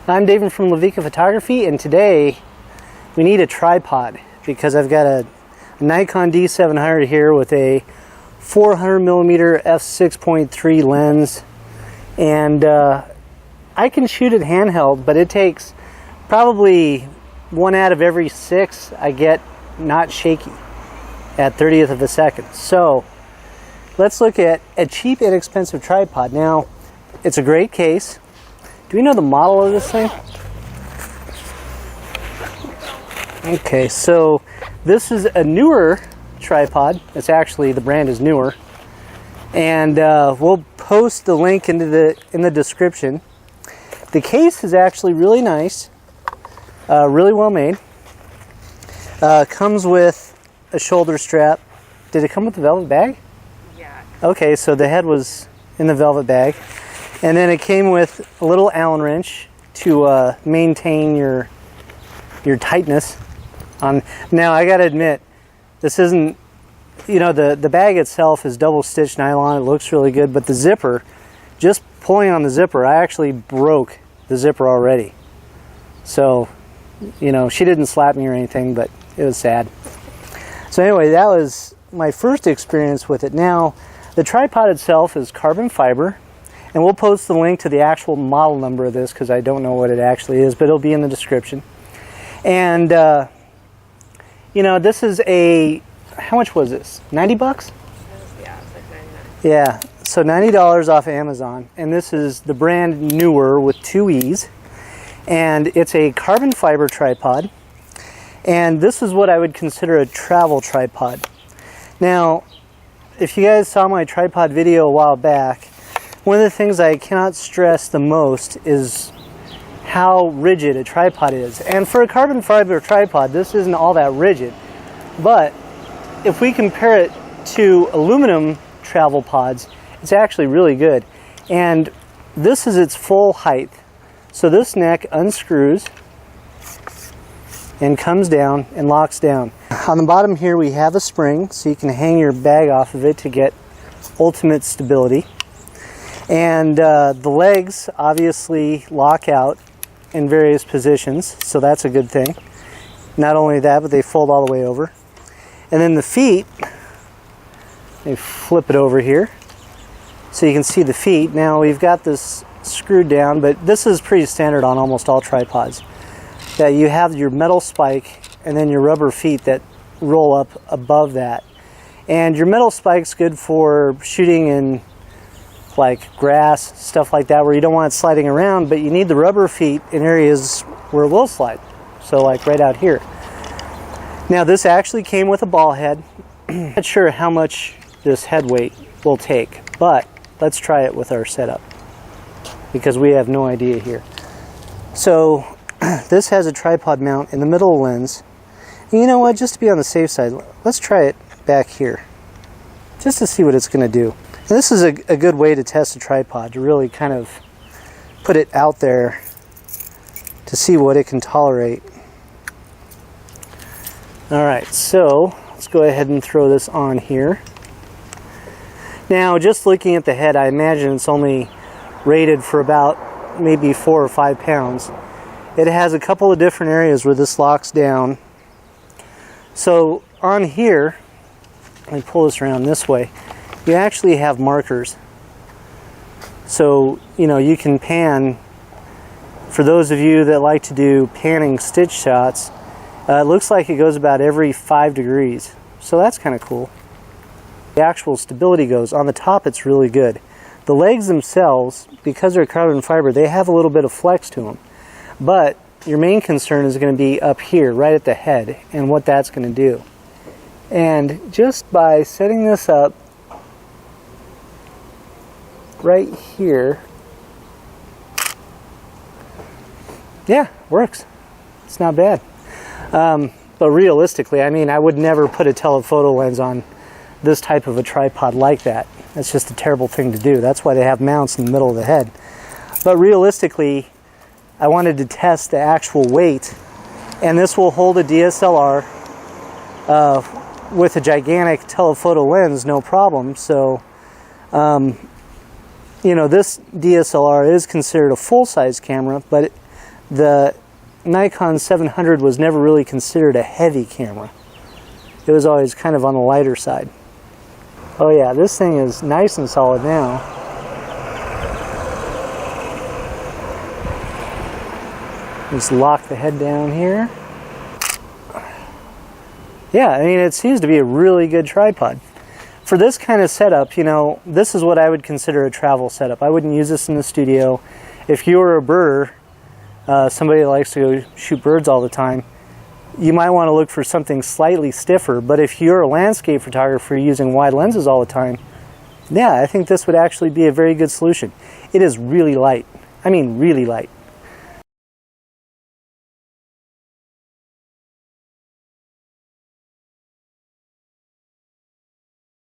I'm David from Levika Photography, and today we need a tripod because I've got a Nikon D700 here with a 400mm f6.3 lens, and I can shoot it handheld, but it takes probably 1 out of every 6 I get not shaky at 30th of a second. So let's look at a cheap, inexpensive tripod. Now, it's a great case. Do we know the model of this thing? Okay, so this is a Neewer tripod. It's actually, the brand is Neewer, and we'll post the link in the description. The case is actually really nice, really well made. Comes with a shoulder strap. Did it come with the velvet bag? Yeah. Okay, so the head was in the velvet bag. And then it came with a little Allen wrench to maintain your tightness. Now I gotta admit, this isn't, you know, the bag itself is double stitched nylon. It looks really good, but the zipper, just pulling on the zipper, I actually broke the zipper already. So, you know, she didn't slap me or anything, but it was sad. So anyway, that was my first experience with it. Now, the tripod itself is carbon fiber. And we'll post the link to the actual model number of this because I don't know what it actually is, but it'll be in the description. And, you know, this is a, how much was this? 90 bucks? Yeah, it's like 99. Yeah, so $90 off Amazon. And this is the brand Neewer with 2 E's. And it's a carbon fiber tripod. And this is what I would consider a travel tripod. Now, if you guys saw my tripod video a while back, one of the things I cannot stress the most is how rigid a tripod is. And for a carbon fiber tripod, this isn't all that rigid. But if we compare it to aluminum travel pods, it's actually really good. And this is its full height. So this neck unscrews and comes down and locks down. On the bottom here we have a spring, so you can hang your bag off of it to get ultimate stability. And the legs obviously lock out in various positions, so that's a good thing. Not only that, but they fold all the way over. And then the feet, they flip it over here so you can see the feet. Now we've got this screwed down, but this is pretty standard on almost all tripods. That you have your metal spike and then your rubber feet that roll up above that. And your metal spike's good for shooting in like grass, stuff like that, where you don't want it sliding around, but you need the rubber feet in areas where it will slide. So like right out here. Now this actually came with a ball head. I'm not sure how much this head weight will take, but let's try it with our setup because we have no idea here. So this has a tripod mount in the middle of the lens. And you know what, just to be on the safe side, let's try it back here just to see what it's going to do. And this is a good way to test a tripod, to really kind of put it out there to see what it can tolerate. Alright, so let's go ahead and throw this on here. Now, just looking at the head, I imagine it's only rated for about maybe 4 or 5 pounds. It has a couple of different areas where this locks down. So on here, let me pull this around this way. You actually have markers. So, you know, you can pan. For those of you that like to do panning stitch shots, it looks like it goes about every 5 degrees. So that's kind of cool. The actual stability goes. On the top, it's really good. The legs themselves, because they're carbon fiber, they have a little bit of flex to them. But your main concern is going to be up here, right at the head, and what that's going to do. And just by setting this up right here, yeah, works. It's not bad. But realistically, I mean, I would never put a telephoto lens on this type of a tripod like that. That's just a terrible thing to do. That's why they have mounts in the middle of the head. But realistically, I wanted to test the actual weight, and this will hold a DSLR with a gigantic telephoto lens, no problem. So, you know, this DSLR is considered a full-size camera, but the Nikon 700 was never really considered a heavy camera. It was always kind of on the lighter side. Oh yeah, this thing is nice and solid now. Just lock the head down here. Yeah, I mean, it seems to be a really good tripod. For this kind of setup, you know, this is what I would consider a travel setup. I wouldn't use this in the studio. If you were a birder, somebody that likes to go shoot birds all the time, you might want to look for something slightly stiffer. But if you're a landscape photographer using wide lenses all the time, yeah, I think this would actually be a very good solution. It is really light. I mean, really light.